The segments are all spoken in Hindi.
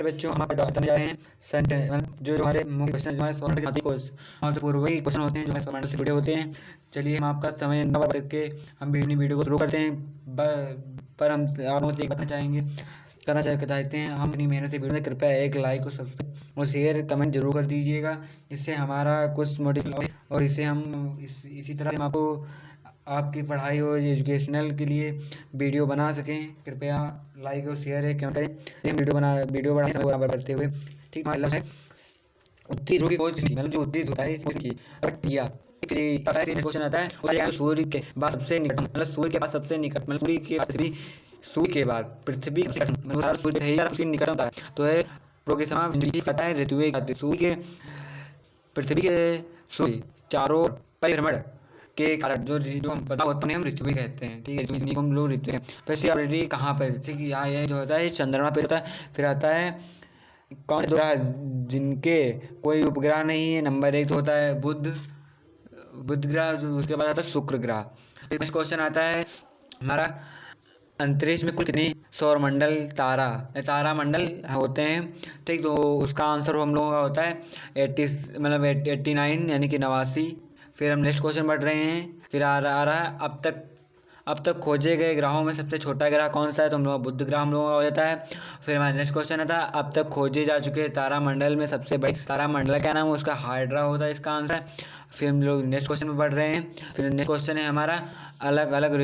बच्चों हम आपको बताने जा रहे हैं जो हमारे मुख्य क्वेश्चन जो हमारे सौरमंडल के हमारे पूर्व ही क्वेश्चन होते हैं जो हमारे सौरमंडल से जुड़े होते हैं। चलिए हम आपका समय न बर्बाद करके हम अपनी वीडियो को शुरू करते हैं। पर हम आप लोगों से एक बताना चाहते हैं हम अपनी मेहनत से वीडियो में कृपया एक लाइक और सब्सक्राइब और शेयर कमेंट जरूर कर दीजिएगा, जिससे हमारा कुछ मोटिवेशन और इसे हम इसी तरह हम आपको आपकी पढ़ाई और एजुकेशनल के लिए वीडियो बना सकें। कृपया लाइक और शेयर है कमेंट करें। वीडियो बनाने समय बराबर करते हुए ठीक है। उत्तरी ध्रुव की खोज की मतलब जो उत्तरी ध्रुव है इसकी किया क्वेश्चन आता है सूर्य के बाद सबसे निकट मतलब सूर्य के पास सबसे निकट मतलब सूर्य के बाद पृथ्वी सूर्य निकटतम होता है तो है पता है ऋतुएं सूर्य के पृथ्वी के सूर्य चारों परिभ्रमण के कारण जो हम पता होता है हम ऋतुएं कहते हैं। ठीक है, तो हम लोग ऋतुएं वैसे ऑलरेडी कहाँ पर ठीक है यहाँ यह जो होता है चंद्रमा पे होता है। फिर आता है कौन से ग्रह जिनके कोई उपग्रह नहीं है। नंबर 1 तो होता है बुध ग्रह, जो उसके बाद आता है शुक्र ग्रह। नेक्स्ट क्वेश्चन आता है हमारा अंतरिक्ष में कुल कितने सौरमंडल तारामंडल होते हैं। ठीक, तो उसका आंसर हम लोगों का होता है 89 यानी कि 89। फिर हम नेक्स्ट क्वेश्चन बढ़ रहे हैं। फिर आ रहा है अब तक खोजे गए ग्रहों में सबसे छोटा ग्रह कौन सा है, तो हम लोग बुध ग्रह हम लोगों का हो जाता है। फिर हमारा नेक्स्ट क्वेश्चन आता है अब तक खोजे जा चुके तारामंडल में सबसे बड़ी तारामंडल क्या नाम है, उसका हाइड्रा होता है इसका आंसर। फिर हम लोग नेक्स्ट क्वेश्चन में बढ़ रहे हैं। फिर नेक्स्ट क्वेश्चन है हमारा अलग अलग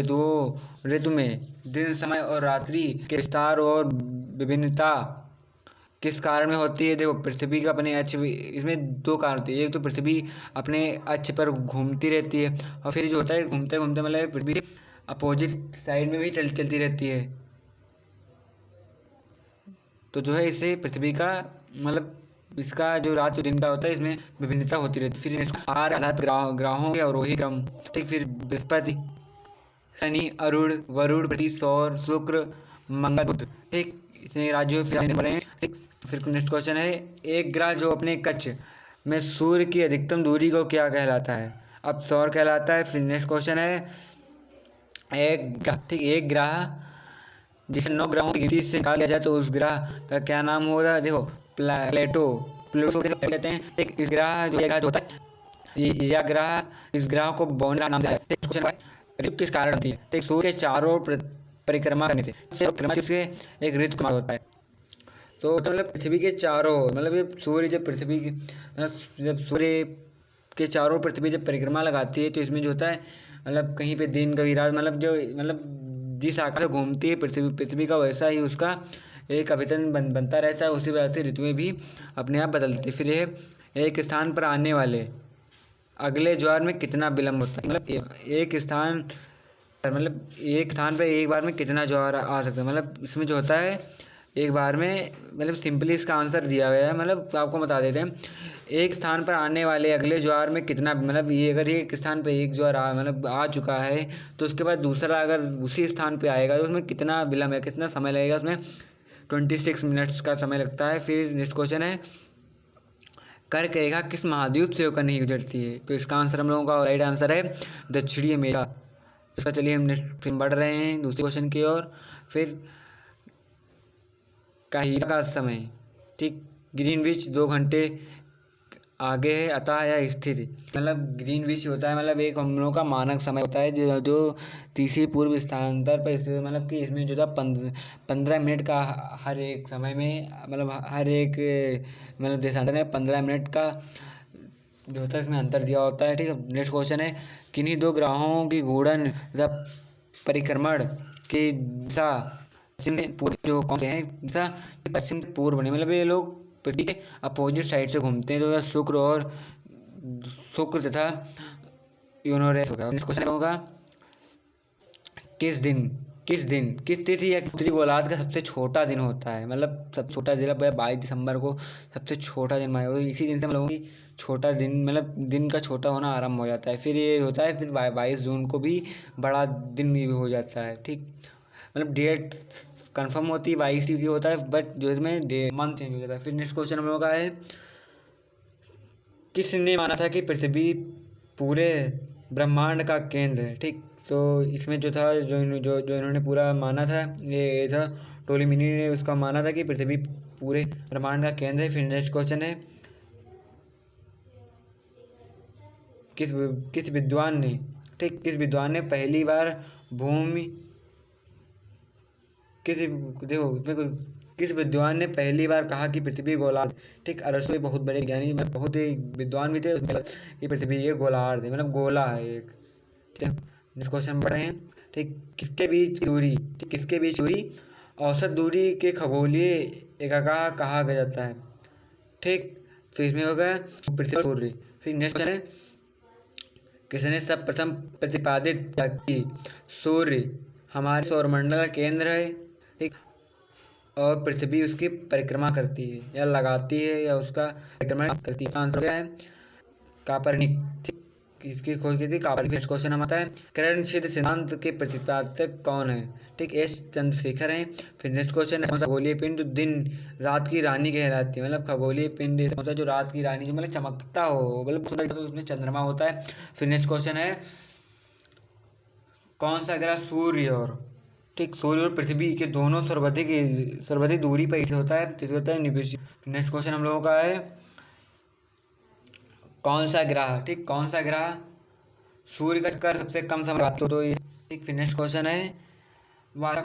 ऋतु में दिन समय और रात्रि के विस्तार और विभिन्नता किस कारण में होती है। देखो पृथ्वी का अपने अक्ष इसमें 2 कारण होते हैं। एक तो पृथ्वी अपने अक्ष पर घूमती रहती है और फिर जो होता है घूमते घूमते मतलब पृथ्वी अपोजिट साइड में भी चलती रहती है। तो जो है इससे पृथ्वी का मतलब इसका जो रात दिन का होता है इसमें विभिन्नता होती रहती है। फिर आधार ग्रहों के अवरोही क्रम। ठीक, फिर बृहस्पति शनि अरुण वरुण बृहस्पति सौर शुक्र मंगल बुध। ठीक, इतने राज्यों में फिर नेक्स्ट क्वेश्चन है एक ग्रह जो अपने कक्ष में सूर्य की अधिकतम दूरी को क्या कहलाता है। अब सौर कहलाता है। फिर नेक्स्ट क्वेश्चन है एक ग्रह जिसे 9 ग्रहों की गिनती से निकाला जाए तो उस ग्रह का क्या नाम होगा। देखो प्लेटो कहते हैं। एक इस ग्रह जो होता है यह ग्रह इस ग्रह को बोना नाम दिया जाता है। किस कारण होती है। एक सूर्य के चारों परिक्रमा करने से एक ऋतु कुमार होता है। तो मतलब पृथ्वी के चारों मतलब ये सूर्य जब पृथ्वी की जब सूर्य के चारों पृथ्वी जब परिक्रमा लगाती है तो इसमें जो होता है मतलब कहीं पे दिन कभी रात मतलब जिस आकार से घूमती है पृथ्वी का वैसा ही उसका एक अभितन बनता रहता है। उसी वजह से ऋतुएं भी अपने आप बदलती है। फिर यह एक स्थान पर आने वाले अगले ज्वार में कितना विलम्ब होता है। मतलब एक स्थान पे एक बार में कितना ज्वार आ सकता है। मतलब इसमें जो होता है एक बार में मतलब सिंपली इसका आंसर दिया गया है। मतलब आपको बता देते हैं एक स्थान पर आने वाले अगले ज्वार में कितना मतलब ये अगर एक स्थान पर एक ज्वार आ चुका है तो उसके बाद दूसरा अगर उसी स्थान पर आएगा तो उसमें कितना विलम्ब है, कितना समय लगेगा। उसमें 26 मिनट्स का समय लगता है। फिर नेक्स्ट क्वेश्चन है कर्क रेखा किस महाद्वीप से होकर नहीं गुजरती है। तो इसका आंसर हम लोगों का राइट आंसर है दक्षिणी अमेरिका। इसका चलिए हम नेक्स्ट फिर बढ़ रहे हैं दूसरे क्वेश्चन की ओर। फिर काहिरा का समय ठीक ग्रीनविच 2 घंटे आगे है अतः यह स्थित मतलब ग्रीनविच होता है मतलब एक हम लोगों का मानक समय होता है जो तीसरी पूर्व स्थानांतर पर स्थित मतलब कि इसमें जो था 15 मिनट का हर एक समय में मतलब हर एक मतलब देशांतर में 15 मिनट का जो होता है इसमें अंतर दिया होता है। ठीक है, नेक्स्ट क्वेश्चन है किन्हीं 2 ग्रहों की घूर्णन तथा परिक्रमण की दिशा पश्चिम पूर्व जो कौन से हैं दिशा पश्चिम पूर्व बने मतलब ये लोग पृथ्वी के अपोजिट साइड से घूमते हैं। तो शुक्र तथा यूरेनस होगा। नेक्स्ट क्वेश्चन होगा किस तिथि या उत्तरी गोलार्ध का सबसे छोटा दिन होता है। मतलब सबसे छोटा दिन 22 दिसंबर को सबसे छोटा दिन माना। इसी दिन से हम लोगों की छोटा दिन मतलब दिन का छोटा होना आरंभ हो जाता है। फिर ये होता है फिर 22 जून को भी बड़ा दिन भी हो जाता है। ठीक, मतलब डेट कंफर्म होती है 22 की होता है बट जो इसमें मंथ चेंज हो जाता है। फिर नेक्स्ट क्वेश्चन हम लोगों का है किसने माना था कि पृथ्वी पूरे ब्रह्मांड का केंद्र है। ठीक, तो इसमें जो था जो इन्होंने पूरा माना था ये था टोलेमी ने उसका माना था कि पृथ्वी पूरे ब्रह्मांड का केंद्र है। फिर नेक्स्ट क्वेश्चन है, किस विद्वान ने, ठीक, किस विद्वान ने पहली बार भूमि, किस विद्वान ने पहली बार कहा कि पृथ्वी गोलार्ध, ठीक। अरस्तु बहुत बड़े ज्ञानी, बहुत ही विद्वान भी थे, उसने कि पृथ्वी ये गोलार्ध है, मतलब गोला है एक, ठीक है। नेक्स्ट क्वेश्चन पढ़ रहे हैं, ठीक। किसके बीच दूरी, ठीक, किसके बीच दूरी औसत दूरी के खगोलीय एकका कहा गया जाता है, ठीक। तो इसमें होगा पृथ्वी और सूर्य। फिर नेक्स्ट क्वेश्चन है, किसने सर्वप्रथम प्रतिपादित किया कि सूर्य हमारे सौरमंडल का केंद्र है, ठीक, और पृथ्वी उसकी परिक्रमा करती है या लगाती है या उसका परिक्रमा करती है। आंसर क्या है, कापरनिक, ठीक। इसकी खोज की थी कापरनिक। नेक्स्ट क्वेश्चन हम आता है, किरणक्षेत्र सिद्धांत के प्रतिपादक कौन है, ठीक। एस चंद्रशेखर हैं। फिर नेक्स्ट क्वेश्चन है, खगोलीय पिंड दिन रात की रानी कहलाती है, मतलब खगोलीय पिंड होता है जो रात की रानी, जो मतलब चमकता हो, मतलब तो उसमें चंद्रमा होता है। फिर नेक्स्ट क्वेश्चन है, कौन सा ग्रह सूर्य और, ठीक, सूर्य और पृथ्वी के दोनों सर्वाधिक दूरी पर होता है, तो होता है निवेशी। नेक्स्ट क्वेश्चन हम लोगों का है, कौन सा ग्रह, ठीक, कौन सा ग्रह सूर्य का चक्कर सबसे कम समय लगाता, तो ये, ठीक। फिर नेक्स्ट क्वेश्चन है, वह ऐसा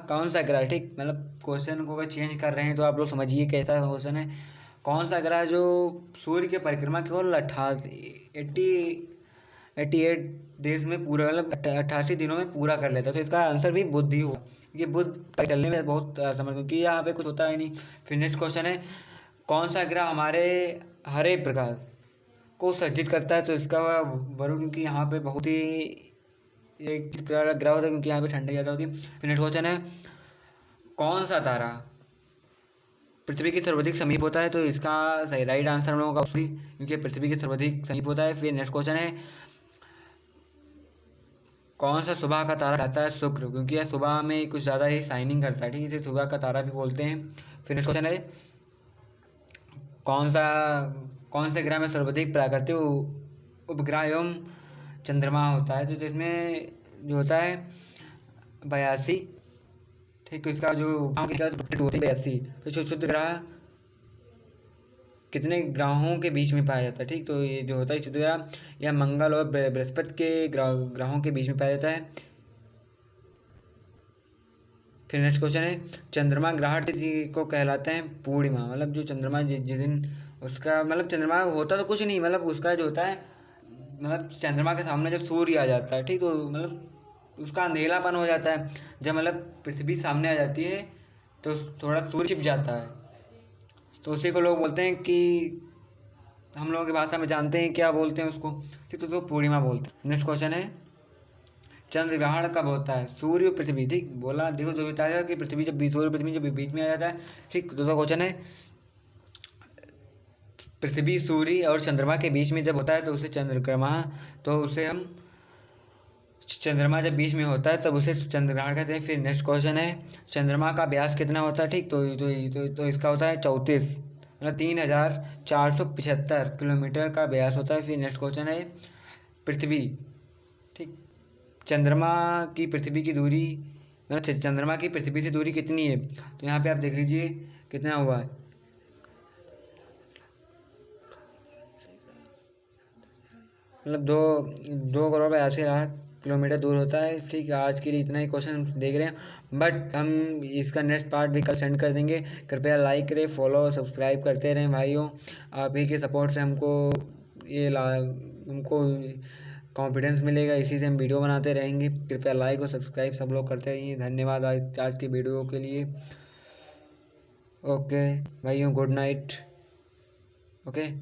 कौन सा ग्रह, ठीक, मतलब क्वेश्चन को अगर चेंज कर रहे हैं तो आप लोग समझिए कैसा क्वेश्चन है, कौन सा ग्रह जो सूर्य के परिक्रमा केवल 88 देश में पूरा, मतलब 88 दिनों में पूरा कर लेता है। तो इसका आंसर भी बुध ही होगा, ये बुध चलने में बहुत समझ, क्योंकि यहाँ पे कुछ होता है नहीं। फिर नेक्स्ट क्वेश्चन है, कौन सा ग्रह हमारे हरे प्रकाश को सर्जित करता है, तो इसका वरुण, क्योंकि यहाँ पे बहुत ही एक ग्रह होता है, क्योंकि यहाँ पे ठंडी ज़्यादा होती है। फिर नेक्स्ट क्वेश्चन है, कौन सा तारा पृथ्वी के सर्वाधिक समीप होता है, तो इसका सही राइट आंसर हम लोगों का सूर्य, क्योंकि पृथ्वी के सर्वाधिक समीप होता है। फिर नेक्स्ट क्वेश्चन है, कौन सा सुबह का तारा कहता है, शुक्र, क्योंकि यह सुबह में कुछ ज़्यादा ही शाइनिंग करता है, ठीक है, इसे सुबह का तारा भी बोलते हैं। फिर नेक्स्ट क्वेश्चन है, कौन से ग्रह में सर्वाधिक प्राकृतिक उपग्रह एवं चंद्रमा होता है, तो जिसमें जो होता है 82, ठीक, इसका जो 82। फिर शुद्ध ग्रह कितने ग्रहों के बीच में पाया जाता है, ठीक, तो ये जो होता है शुद्ध ग्रह यह मंगल और बृहस्पति के ग्रहों के बीच में पाया जाता है। फिर नेक्स्ट क्वेश्चन है, चंद्रमा ग्रहण को कहलाते हैं पूर्णिमा, मतलब जो चंद्रमा जिस दिन उसका, मतलब चंद्रमा होता तो कुछ नहीं, मतलब उसका जो होता है, मतलब चंद्रमा के सामने जब सूर्य आ जाता है, ठीक, तो मतलब उसका अंधेरापन हो जाता है, जब मतलब पृथ्वी सामने आ जाती है तो थोड़ा सूर्य छिप जाता है, तो उसी को लोग बोलते हैं कि हम लोगों की भाषा में जानते हैं क्या बोलते हैं उसको, ठीक, तो पूर्णिमा बोलते हैं। नेक्स्ट क्वेश्चन है, चंद्र ग्रहण कब होता है, सूर्य और पृथ्वी, ठीक, बोला देखो जो बताया कि पृथ्वी जब सूर्य पृथ्वी जब बीच में आ जाता है, ठीक। दूसरा क्वेश्चन है, पृथ्वी सूर्य और चंद्रमा के बीच में जब होता है तो उसे चंद्रग्रहण, तो उसे हम चंद्रमा जब बीच में होता है तब उसे चंद्रग्रहण कहते हैं। फिर नेक्स्ट क्वेश्चन है, चंद्रमा का व्यास कितना होता है, ठीक, तो इसका होता है 34, मतलब 3475 किलोमीटर का व्यास होता है। फिर नेक्स्ट क्वेश्चन है, पृथ्वी, ठीक, चंद्रमा की पृथ्वी की दूरी, मतलब चंद्रमा की पृथ्वी से दूरी कितनी है, तो यहाँ पे आप देख लीजिए कितना हुआ है, मतलब 2 करोड़ 82 लाख किलोमीटर दूर होता है, ठीक। आज के लिए इतना ही क्वेश्चन देख रहे हैं, बट हम इसका नेक्स्ट पार्ट भी कल सेंड कर देंगे। कृपया लाइक करें, फॉलो सब्सक्राइब करते रहें भाइयों, आप ही के सपोर्ट से हमको कॉन्फिडेंस मिलेगा, इसी से हम वीडियो बनाते रहेंगे। कृपया लाइक और सब्सक्राइब सब लोग करते रहिए। धन्यवाद आज की वीडियो के लिए। ओके भाइयों, गुड नाइट। ओके,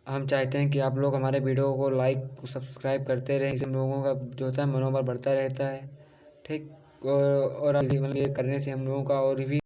हम चाहते हैं कि आप लोग हमारे वीडियो को लाइक सब्सक्राइब करते रहें, इससे हम लोगों का जो होता है मनोबल बढ़ता रहता है, ठीक। और मतलब ये करने से हम लोगों का और भी